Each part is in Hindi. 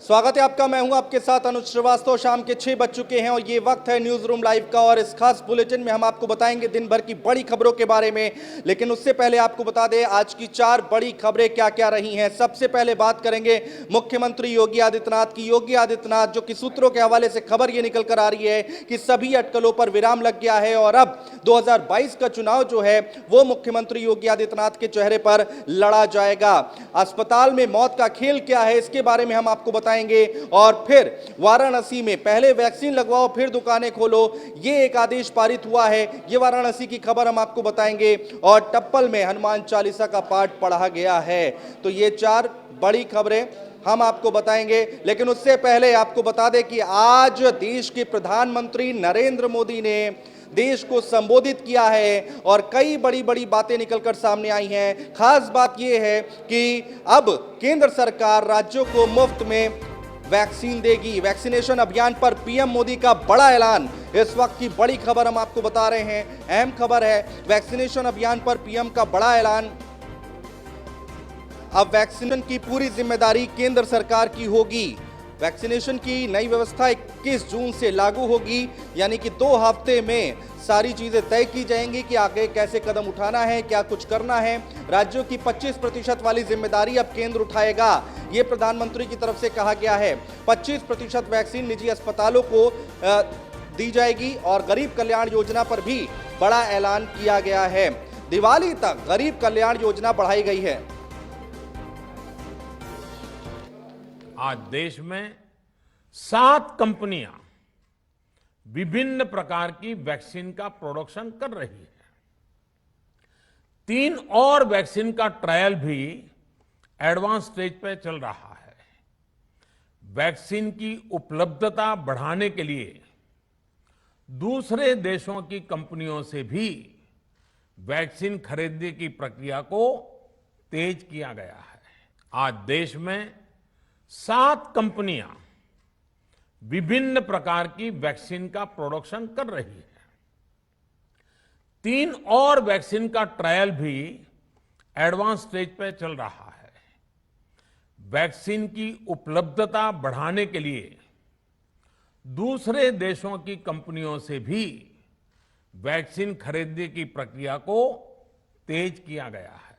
स्वागत है आपका। मैं हूं आपके साथ अनुज श्रीवास्तव। शाम के 6 बज चुके हैं और ये वक्त है न्यूज रूम लाइव का। और इस खास बुलेटिन में हम आपको बताएंगे दिन भर की बड़ी खबरों के बारे में। लेकिन उससे पहले आपको बता दें आज की 4 बड़ी खबरें क्या क्या रही हैं। सबसे पहले बात करेंगे मुख्यमंत्री योगी आदित्यनाथ की। योगी आदित्यनाथ जो कि सूत्रों के हवाले से खबर ये निकल कर आ रही है कि सभी अटकलों पर विराम लग गया है और अब 2022 का चुनाव जो है वो मुख्यमंत्री योगी आदित्यनाथ के चेहरे पर लड़ा जाएगा। अस्पताल में मौत का खेल क्या है इसके बारे में हम आपको बताएंगे। और फिर वाराणसी में पहले वैक्सीन लगवाओ फिर दुकानें खोलो, यह एक आदेश पारित हुआ है। यह वाराणसी की खबर हम आपको बताएंगे। और टप्पल में हनुमान चालीसा का पाठ पढ़ा गया है। तो ये 4 बड़ी खबरें हम आपको बताएंगे। लेकिन उससे पहले आपको बता दें कि आज देश के प्रधानमंत्री नरेंद्र मोदी ने देश को संबोधित किया है और कई बड़ी बड़ी बातें निकलकर सामने आई हैं। खास बात यह है कि अब केंद्र सरकार राज्यों को मुफ्त में वैक्सीन देगी। वैक्सीनेशन अभियान पर पीएम मोदी का बड़ा ऐलान इस वक्त की बड़ी खबर हम आपको बता रहे हैं। अहम खबर है, वैक्सीनेशन अभियान पर पीएम का बड़ा ऐलान। अब वैक्सीनेशन की पूरी जिम्मेदारी केंद्र सरकार की होगी। वैक्सीनेशन की नई व्यवस्था 21 जून से लागू होगी, यानी कि 2 हफ्ते में सारी चीजें तय की जाएंगी कि आगे कैसे कदम उठाना है, क्या कुछ करना है। राज्यों की 25% वाली जिम्मेदारी अब केंद्र उठाएगा, यह प्रधानमंत्री की तरफ से कहा गया है। 25% वैक्सीन निजी अस्पतालों को दी जाएगी और गरीब कल्याण योजना पर भी बड़ा ऐलान किया गया है। दिवाली तक गरीब कल्याण योजना बढ़ाई गई है। आज देश में 7 कंपनियां विभिन्न प्रकार की वैक्सीन का प्रोडक्शन कर रही है। 3 और वैक्सीन का ट्रायल भी एडवांस स्टेज पर चल रहा है। वैक्सीन की उपलब्धता बढ़ाने के लिए दूसरे देशों की कंपनियों से भी वैक्सीन खरीदने की प्रक्रिया को तेज किया गया है। आज देश में 7 कंपनियां विभिन्न प्रकार की वैक्सीन का प्रोडक्शन कर रही है। 3 और वैक्सीन का ट्रायल भी एडवांस स्टेज पर चल रहा है। वैक्सीन की उपलब्धता बढ़ाने के लिए दूसरे देशों की कंपनियों से भी वैक्सीन खरीदने की प्रक्रिया को तेज किया गया है।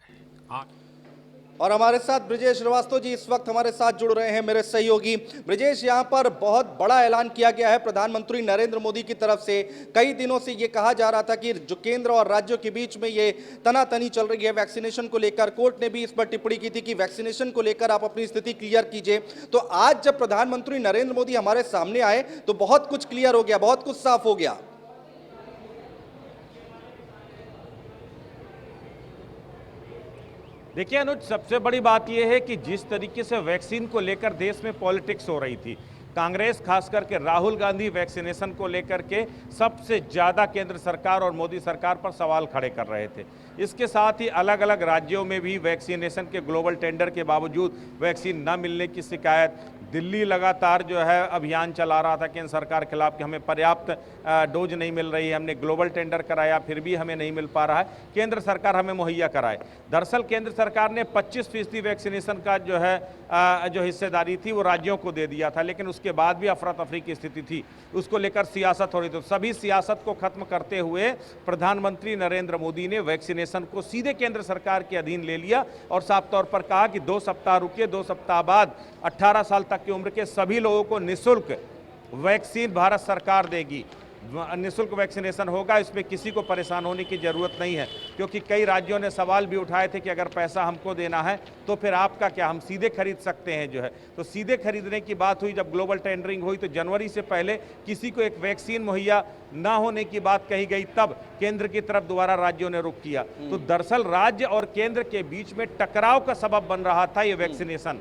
और हमारे साथ ब्रिजेश श्रीवास्तव जी इस वक्त हमारे साथ जुड़ रहे हैं, मेरे सहयोगी। ब्रिजेश, यहां पर बहुत बड़ा ऐलान किया गया है प्रधानमंत्री नरेंद्र मोदी की तरफ से। कई दिनों से यह कहा जा रहा था कि जो केंद्र और राज्यों के बीच में ये तनातनी चल रही है वैक्सीनेशन को लेकर, कोर्ट ने भी इस पर टिप्पणी की थी कि वैक्सीनेशन को लेकर आप अपनी स्थिति क्लियर कीजिए। तो आज जब प्रधानमंत्री नरेंद्र मोदी हमारे सामने आए तो बहुत कुछ क्लियर हो गया, बहुत कुछ साफ हो गया। देखिए अनुज, सबसे बड़ी बात यह है कि जिस तरीके से वैक्सीन को लेकर देश में पॉलिटिक्स हो रही थी, कांग्रेस खास करके राहुल गांधी वैक्सीनेशन को लेकर के सबसे ज़्यादा केंद्र सरकार और मोदी सरकार पर सवाल खड़े कर रहे थे। इसके साथ ही अलग अलग राज्यों में भी वैक्सीनेशन के ग्लोबल टेंडर के बावजूद वैक्सीन न मिलने की शिकायत। दिल्ली लगातार जो है अभियान चला रहा था केंद्र सरकार के खिलाफ कि हमें पर्याप्त डोज नहीं मिल रही है, हमने ग्लोबल टेंडर कराया फिर भी हमें नहीं मिल पा रहा है, केंद्र सरकार हमें मुहैया कराए। दरअसल केंद्र सरकार ने 25% वैक्सीनेशन का जो है जो हिस्सेदारी थी वो राज्यों को दे दिया था, लेकिन उसके बाद भी अफरा तफरी की स्थिति थी, उसको लेकर सियासत हो रही थी। सभी सियासत को खत्म करते हुए प्रधानमंत्री नरेंद्र मोदी ने वैक्सीनेशन को सीधे केंद्र सरकार के अधीन ले लिया और साफ तौर पर कहा कि 2 सप्ताह रुकिए, 2 सप्ताह बाद 18 साल तक की उम्र के सभी लोगों को निःशुल्क वैक्सीन भारत सरकार देगी। निःशुल्क वैक्सीनेशन होगा, इसमें किसी को परेशान होने की जरूरत नहीं है। क्योंकि कई राज्यों ने सवाल भी उठाए थे कि अगर पैसा हमको देना है तो फिर आपका क्या, हम सीधे खरीद सकते हैं जो है। तो सीधे खरीदने की बात हुई, जब ग्लोबल टेंडरिंग हुई तो जनवरी से पहले किसी को एक वैक्सीन मुहैया ना होने की बात कही गई, तब केंद्र की तरफ दोबारा राज्यों ने रुख किया। तो दरअसल राज्य और केंद्र के बीच में टकराव का सबब बन रहा था ये वैक्सीनेशन।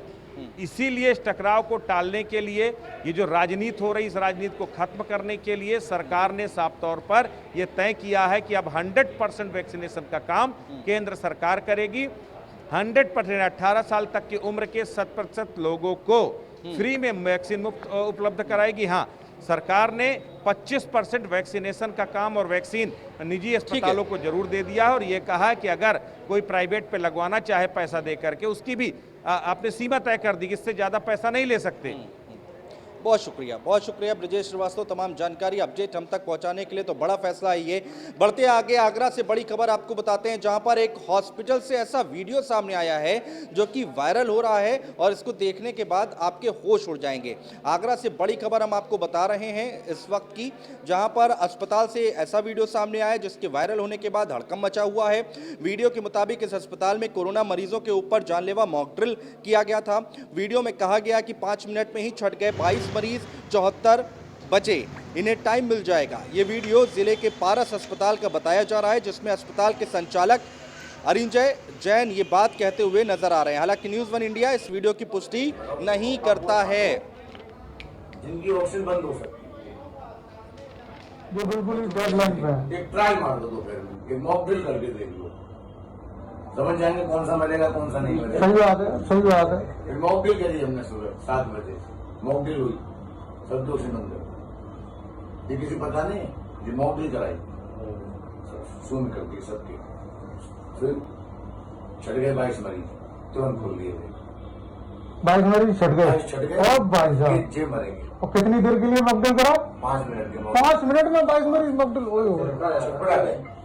इसीलिए इस टकराव को टालने के लिए, ये जो राजनीति हो रही, इस राजनीति को खत्म करने के लिए सरकार ने साफ तौर पर यह तय किया है कि अब 100% वैक्सीनेशन का काम केंद्र सरकार करेगी। 100% 18 साल तक की उम्र के 100% लोगों को फ्री में वैक्सीन मुफ्त उपलब्ध कराएगी। हाँ, सरकार ने 25% वैक्सीनेशन का काम और वैक्सीन निजी अस्पतालों को जरूर दे दिया है और ये कहा है कि अगर कोई प्राइवेट पे लगवाना चाहे पैसा दे करके, उसकी भी आपने सीमा तय कर दी कि इससे ज़्यादा पैसा नहीं ले सकते। बहुत शुक्रिया ब्रजेश श्रीवास्तव, तमाम जानकारी अपडेट हम तक पहुंचाने के लिए। तो बड़ा फैसला है ये। बढ़ते आगे, आगरा से बड़ी खबर आपको बताते हैं, जहां पर एक हॉस्पिटल से ऐसा वीडियो सामने आया है जो कि वायरल हो रहा है और इसको देखने के बाद आपके होश उड़ जाएंगे। आगरा से बड़ी खबर हम आपको बता रहे हैं इस वक्त की, जहां पर अस्पताल से ऐसा वीडियो सामने आया जिसके वायरल होने के बाद हड़कंप मचा हुआ है। वीडियो के मुताबिक इस अस्पताल में कोरोना मरीजों के ऊपर जानलेवा मॉक ड्रिल किया गया था। वीडियो में कहा गया कि 5 मिनट में ही छट गए 22 मरीज, 74 बचे, इन्हें टाइम मिल जाएगा। ये वीडियो जिले के पारस अस्पताल का बताया जा रहा है, जिसमें अस्पताल के संचालक अरिंजय जैन ये बात कहते हुए नजर आ रहे हैं। हालांकि न्यूज़ 1 इंडिया इस वीडियो की पुष्टि नहीं करता है। जिनकी ऑक्सीजन बंद हो सकती जो बिल्कुल ही डेडलाइन पे है। एक ट्रायल मार दो दोपहर में, एक मॉक ड्रिल करके देख लो, समझ जाएंगे कौन सा मरेगा कौन सा नहीं मरेगा। सही बात है, सही बात है। एक मॉक ड्रिल करी हमने सुबह 7 बजे, मॉक ड्रिल हुई, सब दोषी बंद कर, ये किसी पता नहीं, ये मॉक ड्रिल कराई, सुन करके सबके, फिर छट गए 22 मरीज, तुरंत खोल दिए थे। 22 मरीज छट गए। छट गए और भाई साहब, 6 मरेंगे। और कितनी देर के लिए मॉकड्रिल करा? 5 मिनट के 5 मिनट में 22 मरीज मॉकड्रिल हो गए।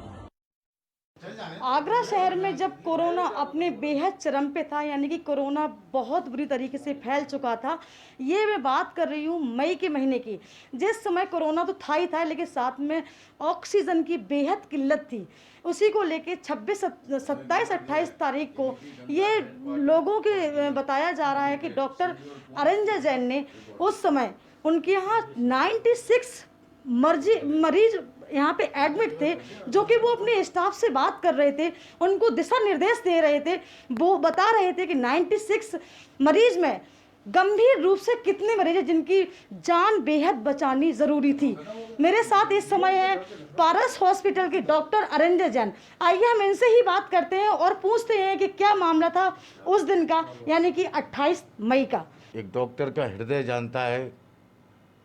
आगरा शहर में जब कोरोना अपने बेहद चरम पे था, यानी कि कोरोना बहुत बुरी तरीके से फैल चुका था, ये मैं बात कर रही हूँ मई के महीने की, जिस समय कोरोना तो था ही था, लेकिन साथ में ऑक्सीजन की बेहद किल्लत थी। उसी को लेके 26, 27, 28 तारीख को ये लोगों के बताया जा रहा है कि डॉक्टर अरिंजय जैन ने उस समय उनके यहाँ 96 मरीज यहाँ पे एडमिट थे, जो कि वो अपने स्टाफ से बात कर रहे थे, उनको दिशा निर्देश दे रहे थे। वो बता रहे थे कि 96 मरीज में गंभीर रूप से कितने मरीज हैं जिनकी जान बेहद बचानी ज़रूरी थी। मेरे साथ इस समय है पारस हॉस्पिटल के डॉक्टर अरिंजय जैन। आइए हम इनसे ही बात करते हैं और पूछते हैं कि क्या मामला था उस दिन का, यानी कि 28 मई का। एक डॉक्टर का हृदय जानता है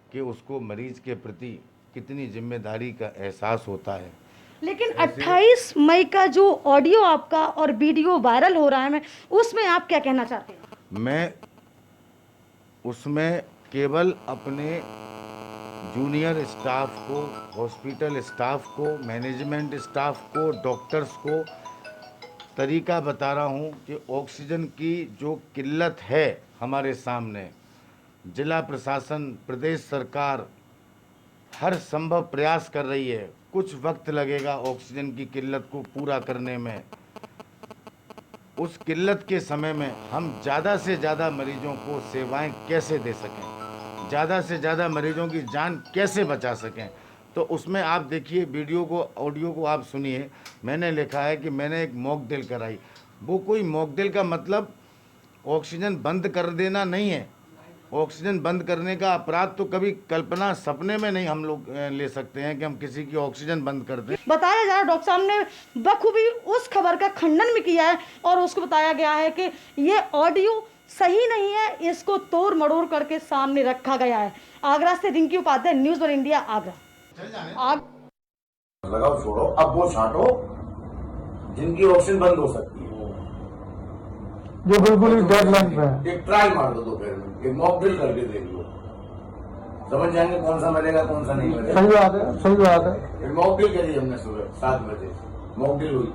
कि उसको मरीज के प्रति कितनी जिम्मेदारी का एहसास होता है। लेकिन 28 मई का जो ऑडियो आपका और वीडियो वायरल हो रहा है, मैं उसमें आप क्या कहना चाहते हैं? मैं उसमें केवल अपने जूनियर स्टाफ को, हॉस्पिटल स्टाफ को, मैनेजमेंट स्टाफ को, डॉक्टर्स को तरीका बता रहा हूँ कि ऑक्सीजन की जो किल्लत है हमारे सामने, जिला प्रशासन, प्रदेश सरकार हर संभव प्रयास कर रही है। कुछ वक्त लगेगा ऑक्सीजन की किल्लत को पूरा करने में। उस किल्लत के समय में हम ज़्यादा से ज़्यादा मरीजों को सेवाएं कैसे दे सकें, ज़्यादा से ज़्यादा मरीजों की जान कैसे बचा सकें। तो उसमें आप देखिए, वीडियो को, ऑडियो को आप सुनिए। मैंने लिखा है कि मैंने एक मॉक ड्रिल कराई। वो कोई मॉक ड्रिल का मतलब ऑक्सीजन बंद कर देना नहीं है। ऑक्सीजन बंद करने का अपराध तो कभी कल्पना सपने में नहीं हम लोग ले सकते हैं कि हम किसी की ऑक्सीजन बंद कर दें। बताया जा रहा है, डॉक्टर साहब ने बखूबी उस खबर का खंडन भी किया है और उसको बताया गया है कि ये ऑडियो सही नहीं है, इसको तोड़ मड़ोड़ करके सामने रखा गया है। आगरा से रिंकी उपाध्याय, न्यूज़ 1 इंडिया, आगरा। लगाओ छोड़ो, अब वो छांटो जिनकी ऑक्सीजन बंद हो सकती है, जो बिल्कुल ही डेडलाइन पे है। एक ट्रायल मार दो दोपहर में, एक मॉक ड्रिल करके देख लो, समझ जाएंगे कौन सा मरेगा कौन सा नहीं मरेगा। सही बात है, सही बात है। एक मॉक ड्रिल करी हमने सुबह 7 बजे, मॉक ड्रिल हुई,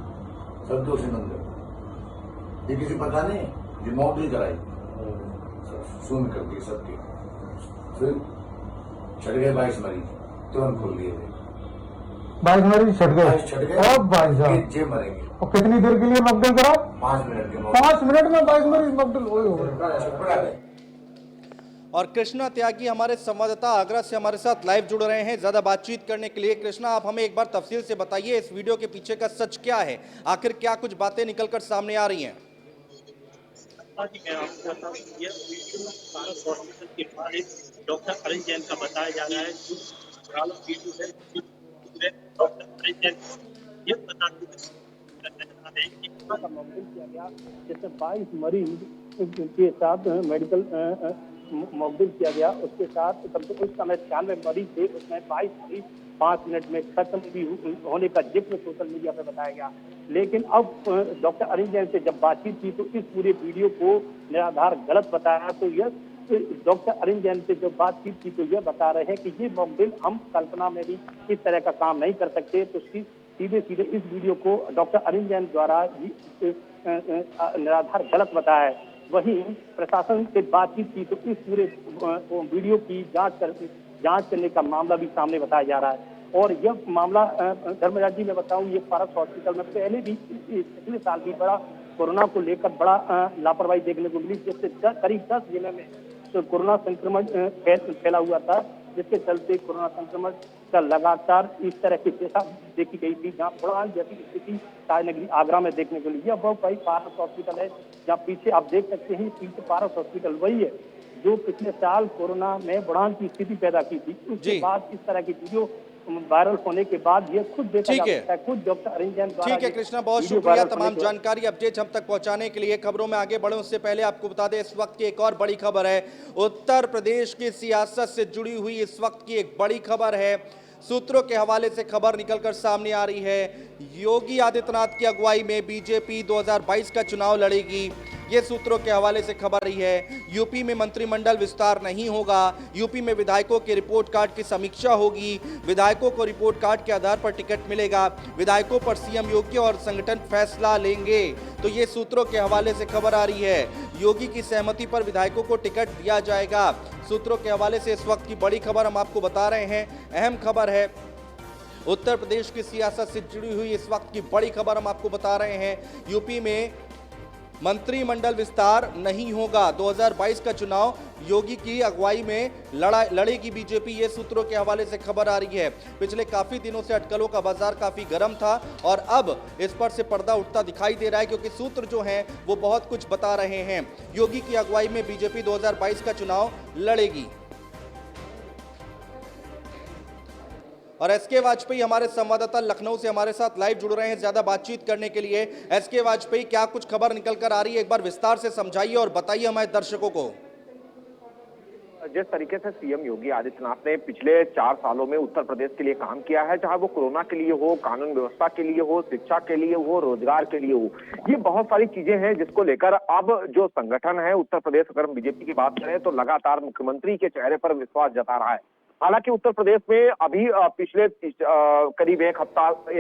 सब दोषी बंद कर, ये किसी पता नहीं, ये मॉक ड्रिल कराई, सुन करके सबके, फिर छट गए 22 मरीज, तुरंत खोल दिए थे। 22 मरीज छट गए। और भाई साहब, 6 मरेंगे। और कितनी देर के लिए मॉकड्रिल करा? 5 मिनट के 5 मिनट में 22 मरीज मॉकड्रिल हो गए। और कृष्णा त्यागी हमारे संवाददाता आगरा से हमारे साथ लाइव जुड़ रहे हैं ज़्यादा बातचीत करने के लिए। कृष्णा, आप हमें एक बार तफसील से बताइए, इस वीडियो के पीछे का सच क्या है, आखिर क्या कुछ बातें निकलकर सामने आ रही हैं? मैं आपको बताऊं, यह वीडियो पारस हॉस्पिटल के बाहर डॉक्टर अरिंजय जैन का बताया जा रहा है। जो वीडियो है, डॉक्टर अरिंजय जैन ये बताते हैं कि किया गया, जैसे 22 मरीज के साथ मेडिकल मॉकड्रिल किया गया। उसके साथ तब तो उस समय 96 मरीज थे, उसमें 22 मरीज 5 मिनट में खत्म भी होने का जिक्र सोशल मीडिया पे बताया गया। लेकिन अब डॉक्टर अनिल जैन से जब बातचीत की तो इस पूरे वीडियो को निराधार गलत बताया। तो यह डॉक्टर अनिल जैन से जब बातचीत की तो यह बता रहे हैं कि ये मॉकड्रिल हम कल्पना में भी इस तरह का काम नहीं कर सकते। तो सीधे सीधे इस वीडियो को डॉक्टर अनिल जैन द्वारा निराधार गलत बताया है। वहीं प्रशासन से बातचीत की तो इस पूरे वीडियो की जांच करने का मामला भी सामने बताया जा रहा है। और यह मामला धर्मराज जी मैं बताऊं, ये पारस हॉस्पिटल में पहले भी पिछले साल भी बड़ा कोरोना को लेकर बड़ा लापरवाही देखने को मिली, जिससे करीब 10 जिले में तो कोरोना संक्रमण फैला हुआ था, जिसके चलते कोरोना संक्रमण का लगातार इस तरह की पेशा देखी गई थी, जहाँ बुढ़ान जैसी स्थिति ताजनगरी आगरा में देखने को मिली। यह वही पारस हॉस्पिटल है जहाँ पीछे आप देख सकते हैं, पीछे पारस हॉस्पिटल वही है जो पिछले साल कोरोना में बुढ़ान की स्थिति पैदा की थी। उसके बाद इस तरह की वीडियो वायरल होने के बाद ये खुद देखा जा सकता है, खुद डॉक्टर अनिल जैन द्वारा। ठीक है कृष्णा, बहुत शुक्रिया तमाम जानकारी अपडेट हम तक पहुंचाने के लिए। खबरों में आगे बढ़े उससे पहले आपको बता दें इस वक्त की एक और बड़ी खबर है। उत्तर प्रदेश की सियासत से जुड़ी हुई इस वक्त की एक बड़ी खबर है। सूत्रों के हवाले से खबर निकलकर सामने आ रही है, योगी आदित्यनाथ की अगुवाई में बीजेपी 2022 का चुनाव लड़ेगी। ये सूत्रों के हवाले से खबर रही है। यूपी में मंत्रिमंडल विस्तार नहीं होगा, यूपी में विधायकों के रिपोर्ट कार्ड की समीक्षा होगी, विधायकों को रिपोर्ट कार्ड के आधार पर टिकट मिलेगा, विधायकों पर सीएम योगी और संगठन फैसला लेंगे। तो ये सूत्रों के हवाले से खबर आ रही है, योगी की सहमति पर विधायकों को टिकट दिया जाएगा। सूत्रों के हवाले से इस वक्त की बड़ी खबर हम आपको बता रहे हैं, अहम खबर है। उत्तर प्रदेश की सियासत से जुड़ी हुई इस वक्त की बड़ी खबर हम आपको बता रहे हैं। यूपी में मंत्रिमंडल विस्तार नहीं होगा, 2022 का चुनाव योगी की अगुवाई में लड़ेगी बीजेपी। ये सूत्रों के हवाले से खबर आ रही है। पिछले काफी दिनों से अटकलों का बाजार काफी गर्म था और अब इस पर से पर्दा उठता दिखाई दे रहा है, क्योंकि सूत्र जो हैं वो बहुत कुछ बता रहे हैं। योगी की अगुवाई में बीजेपी 2022 का चुनाव लड़ेगी। और एसके वाजपेयी हमारे संवाददाता लखनऊ से हमारे साथ लाइव जुड़ रहे हैं ज्यादा बातचीत करने के लिए। एसके वाजपेयी, क्या कुछ खबर निकल कर आ रही है, एक बार विस्तार से समझाइए और बताइए हमारे दर्शकों को। जिस तरीके से सीएम योगी आदित्यनाथ ने पिछले 4 सालों में उत्तर प्रदेश के लिए काम किया है, चाहे वो कोरोना के लिए हो, कानून व्यवस्था के लिए हो, शिक्षा के लिए हो, रोजगार के लिए हो, ये बहुत सारी चीजें हैं जिसको लेकर अब जो संगठन है उत्तर प्रदेश, अगर हम बीजेपी की बात करें तो लगातार मुख्यमंत्री के चेहरे पर विश्वास जता रहा है। हालांकि उत्तर प्रदेश में अभी पिछले करीब एक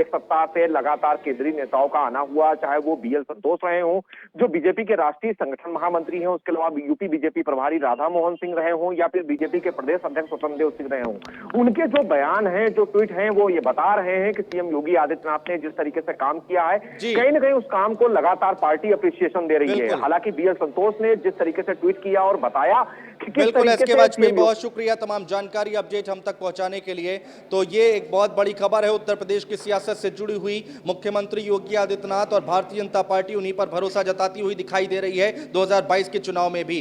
सप्ताह से लगातार केंद्रीय नेताओं का आना हुआ, चाहे वो बीएल संतोष रहे हों जो बीजेपी के राष्ट्रीय संगठन महामंत्री हैं, उसके अलावा यूपी बीजेपी प्रभारी राधा मोहन सिंह रहे हों या फिर बीजेपी के प्रदेश अध्यक्ष स्वतंत्र देव सिंह रहे हों। उनके जो बयान हैं, जो ट्वीट हैं, वो ये बता रहे हैं कि सीएम योगी आदित्यनाथ ने जिस तरीके से काम किया है, कहीं ना कहीं उस काम को लगातार पार्टी अप्रिसिएशन दे रही है। हालांकि बीएल संतोष ने जिस तरीके से ट्वीट किया और बताया कि बिल्कुल एसके वाजपेयी, बहुत शुक्रिया तमाम जानकारी अपडेट हम तक पहुंचाने के लिए। तो ये एक बहुत बड़ी खबर है उत्तर प्रदेश की सियासत से जुड़ी हुई। मुख्यमंत्री योगी आदित्यनाथ और भारतीय जनता पार्टी उन्हीं पर भरोसा जताती हुई दिखाई दे रही है 2022 के चुनाव में भी।